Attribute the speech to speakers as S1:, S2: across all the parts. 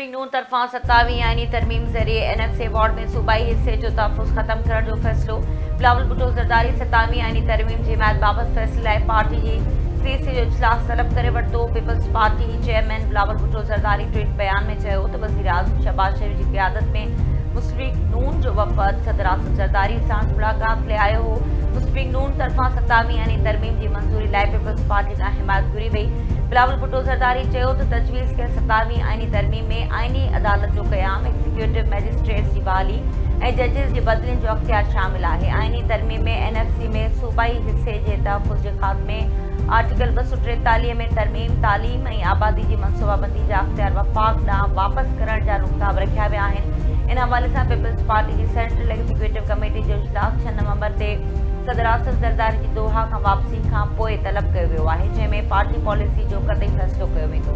S1: मुस्लिम नून तरफा 27वीं आईनी तरमीम ज़रिए NFC वार्ड में सूबाई हिस्से जो तहफ़्फ़ुज़ ख़त्म करण जो फ़ैसिलो। बिलावल भुट्टो ज़रदारी 27वीं आईनी तरमीम जी हिमायत बाबति फ़ैसिले लाइ पार्टी जी CC जो इजलास तलब करे वरितो। People's party chairman Bilawal Bhutto Zardari tweet बयान में चयो त वज़ीर आज़म शहबाज शरीफ़ जी क़यादत में मुस्लिम नून जो वफ़द सदर आसिफ ज़रदारी सां मुलाक़ात ले आयो हो। मुस्लिम नून तरफा 27वीं आईनी तरमीम की मंजूरी लाइ पीपल्स पार्टी खां हिमायत घुरी वई। बिलावल भुट्टो ज़रदारी चयो त तजवीज़ कयल 27वीं आईनी तरमीम में आईनी अदालत जो क़याम, एग्जीक्यूटिव मैजिस्ट्रेट्स जी बहाली ऐं जजिस जी बदिलियुनि जो अख़्तियार शामिल आहे। आईनी तरमीम में NFC में सूबाई हिस्से जे तहफ़्फ़ुज़ जे ख़ात्मे, आर्टिकल 243 में तरमीम, तालीम ऐं आबादी जी मनसूबाबंदी जा अख़्तियार वफ़ाक़ ॾांहुं वापसि करण जा नुक़्ता बि रखिया विया आहिनि। इन हवाले सां पीपल्स पार्टी जी सेंट्रल एग्जीक्यूटिव कमेटी जो इजलास 6 नवंबर ते सदर आसिफ ज़रदारी जी दोहा खां वापसी खां पोइ तलब कयो वियो आहे, जंहिंमें पार्टी पॉलिसी जो कतई फ़ैसिलो कयो वेंदो।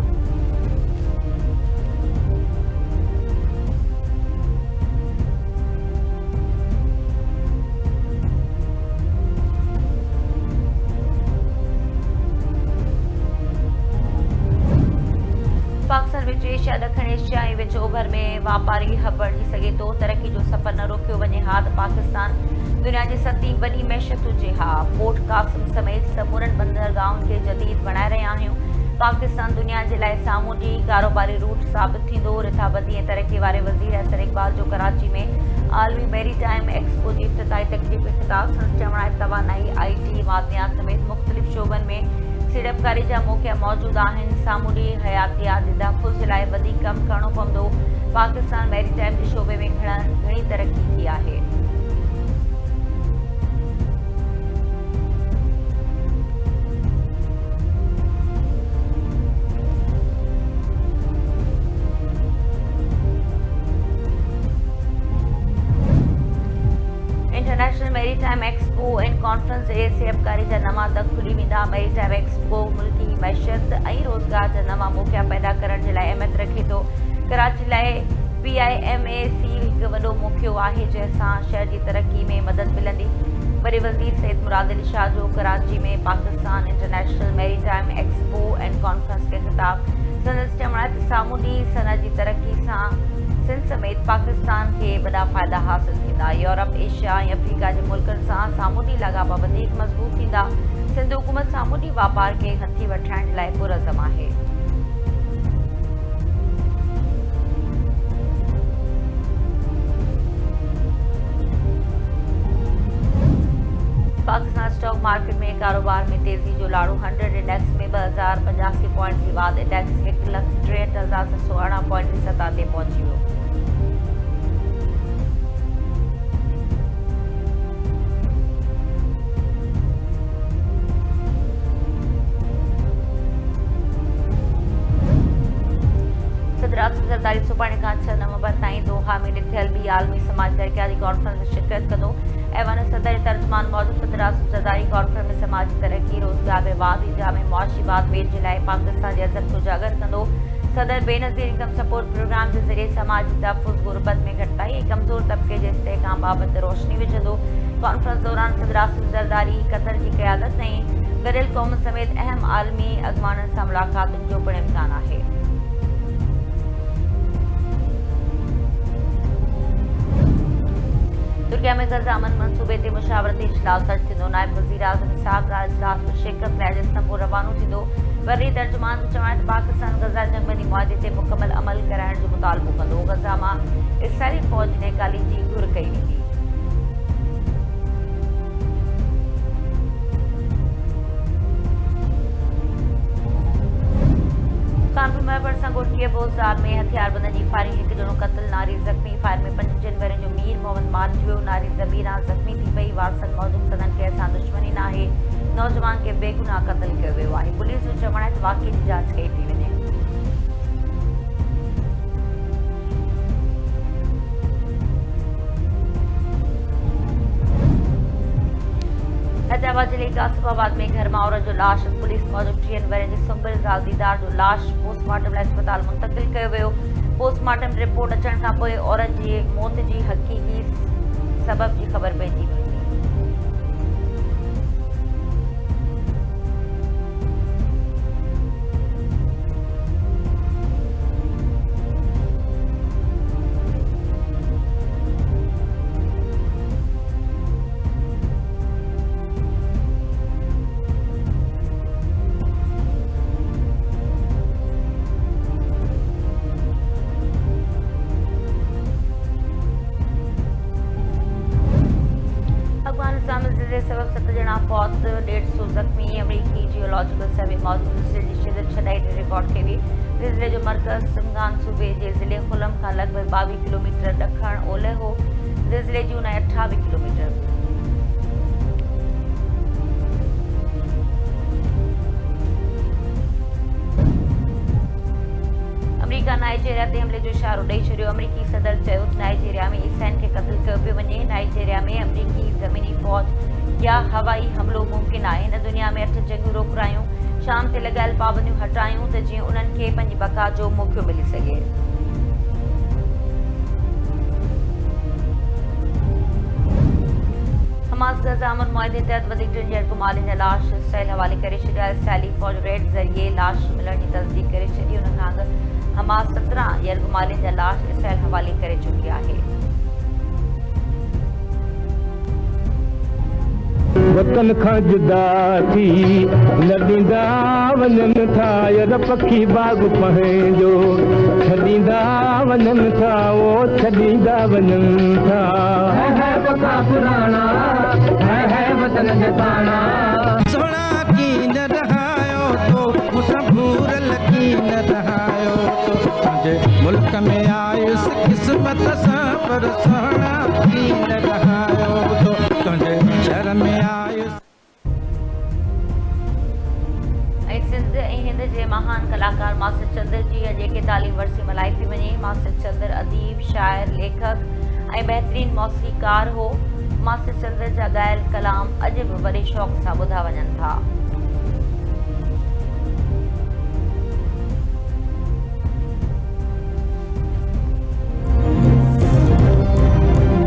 S1: पाकिस्तान विच एशिया, ॾखण एशिया ऐं विच ओभर में वापारी हब बणिजी सघे थो। तरक़ी जो सफ़र न रोकियो वञे हा त पाकिस्तान दुनिया जी 7वीं वॾी मैशत हुजे हा। पोर्ट कासिम समेत समूरनि बंदरगाहुनि खे जदीद बणाए रहिया आहियूं। पाकिस्तान दुनिया जे लाइ सामूंडी कारोबारी रूट साबित थींदो। रिथाबंदी ऐं तरक़ी वारे वज़ीर असर इक़बाल जो कराची में आलमी मैरीटाइम एक्सपो जी इफ़्तिताही तक़रीब में ख़िताब। संदसि चवण आहे तवानाई, IT, मादनियात समेत मुख़्तलिफ़ शोबनि में सीड़पकारी जा मौक़ा मौजूद आहिनि। सामूंडी हयातियात जे तहफ़्फ़ुज़ जे लाइ वधीक कमु करणो पवंदो। पाकिस्तान मैरीटाइम जे शोबे में घणी तरक़ी थी आहे। International maritime expo and conference जे सीड़पकारी जा नवां दर खुली वेंदा। मैरीटाइम एक्सपो मुल्की मैशत ऐं रोज़गार जा नवां मौक़ा पैदा करण जे लाइ अहमियत रखे थो। कराची लाइ PIMAC हिकु वॾो मौक़ो आहे, जंहिंसां शहर जी तरक़ी में मदद मिलंदी। वरी वज़ीर सैयद मुराद अली शाह जो कराची में Pakistan international maritime expo and conference खे ख़िताब। संदसि चवण आहे त सामूंडी सनअत जी तरक़ी सां सिंध समेत पाकिस्तान खे वॾा फ़ाइदा हासिल थींदा। यूरोप, एशिया ऐं अफ्रीका जे मुल्कनि सां सामूंडी लाॻापा वधीक मज़बूत थींदा। सिंध हुकूमत सामूंडी वापार खे हथी वठाइण जे लाइ पुरज़म आहे। पाकिस्तान स्टॉक मार्केट में कारोबार में तेज़ी जो लाड़ो। 100 इंडेक्स में 2085 पॉइंट जी वाध। इंडेक्स 1,63,718 पॉइंट जी सतह ते पहुची वियो। सदर आसिफ ज़रदारी सुभाणे खां 6 नवंबर ताईं दोहा में ॾिठल ॿी आलमी समाज तरक़ियाती कॉन्फ्रेंस में शिरकत कंदो। ऐवान सदर तर्जुमान मौजूद सदर आसिफ ज़रदारी कॉन्फ्रेंस में समाजी तरक़ी, रोज़गार में वाध, इजाम ऐं मुआशी बातचीत जे लाइ पाकिस्तान जे अज़म खे उजागर कंदो। सदर बेनज़ीर इनकम सपोर्ट प्रोग्राम जे ज़रिए समाजी तहफ़्फ़ुज़, गुरबत में घटिताई ऐं कमज़ोर तबिके जे इस्तेहकाम बाबति रोशनी विझंदो। कॉन्फ्रेंस दौरान सदर आसिफ ज़रदारी कतर जी क़यादत ऐं गॾियल क़ौमुनि समेत अहम आलमी अॻुवाननि सां मुलाक़ातुनि जो पिणु इम्कान आहे। तुर्किया में गज़ा अमन मंसूबे ते मुशावरती इजलास दर्ज थींदो। नायब वज़ीर आज़म इसहाक़ डार इजलास में शिरकत लाइ इस्तांबुल रवानो थींदो। वरी तर्जुमान जो चवण आहे त पाकिस्तान गज़ा जंगबंदी मुआहदे ते मुकमल अमल कराइण जो मुतालबो कंदो। गज़ा मां इसराइली फ़ौज निकाली जी घुर कई वेंदी। कानपुर में भरिसां ॻोठीअ बोज़ार में हथियारबंदनि जी फायरिंग, हिकु ॼणो क़त्ल, नारी ज़ख़्मी। फायर में 5 जनवरी जो मीर मोहम्मद मारिजी वियो। नारी ज़मीरा ज़ख़्मी थी पई। वारसनि मौजूदु सदन खे असां दुश्मनी न आहे। नौजवान खे बेगुनाह क़त्ल कयो वियो आहे। पुलिस जो चवण आहे त वाक़िए जी जांच कई थी वञे। हैदराबाद जिले कासिफाबाद में घर मां औरत जो लाश, पुलिस मौजूदु 3 वरनि जी सुंबर ज़ाल दीदार जो लाश पोस्टमार्टम लाइ अस्पताल मुंतक़िल कयो वियो। पोस्टमार्टम रिपोर्ट अचण खां पोइ औरत जी मौत जी हक़ीक़ी सबब जी ख़बर पइजी वेंदी। ज़िले सबब 7 ॼणा फौत, 150 ज़ख़्मी। अमरीकी जियोलॉजिकल सर्वे मौजूद ज़िले जी शिदत छॾाई रिकॉर्ड कई हुई। ज़िले जो मर्कज़ सिमगान सूबे जे ज़िले खुलम खां लॻभॻि 22 किलोमीटर ॾखण ओलह हो। ज़िले जी ऊंचाई 28 किलोमीटर। अमरीका नाइजीरिया ते हमले जो इशारो ॾेई छॾियो। अमरीकी सदर चयो त नाइजीरिया में ईसाइनि खे क़त्ल कयो पियो वञे। नाइजीरिया में अमरीकी ज़मीनी फ़ौज या हवाई हमलो मुमकिन आहे। हिन दुनिया में 8 जंगियूं रोकरायूं, शाम ते लॻायल पाबंदियूं हटायूं त जीअं उन्हनि खे पंहिंजी बका जो मौक़ो मिली सघे। हमास गज़ा अमन मुआहिदे तहत वधीक टिनि यरगुमालियुनि जा लाश इसराइल हवाले करे छॾिया। इसराइली फ़ौज रेड ज़रिए लाश मिलण जी तस्दीक करे छॾी। उन खां अॻु हमास 17 यरगुमालियुनि जा लाश इसराइल हवाले करे चुकी आहे।
S2: वतन खां जुदा थी लॾींदा वञनि था यर पखी बाग़ पंहिंजो छॾींदा वञनि था, उहो छॾींदा वञनि था। पुराणा है वतन जताना सोना की न रहायो तो मुसफूर लकी न रहायो तो मुझे मुल्क में आयुस किस्मत सां पर सोना की न रहायो तो तुझे शहर में आयुस।
S1: सिंध ऐं हिंद जे महान कलाकार मास्टर चंद्र जी अॼु 41 वर्सी मल्हाई पई वञे। मास्टर चंद्र अदीब, शाइर, लेखक ऐं बहितरीन मौसीक़ार हो। मास्टर चंद्र जा ॻायल कलाम अॼु बि वॾे शौक़ सां ॿुधा वञनि था।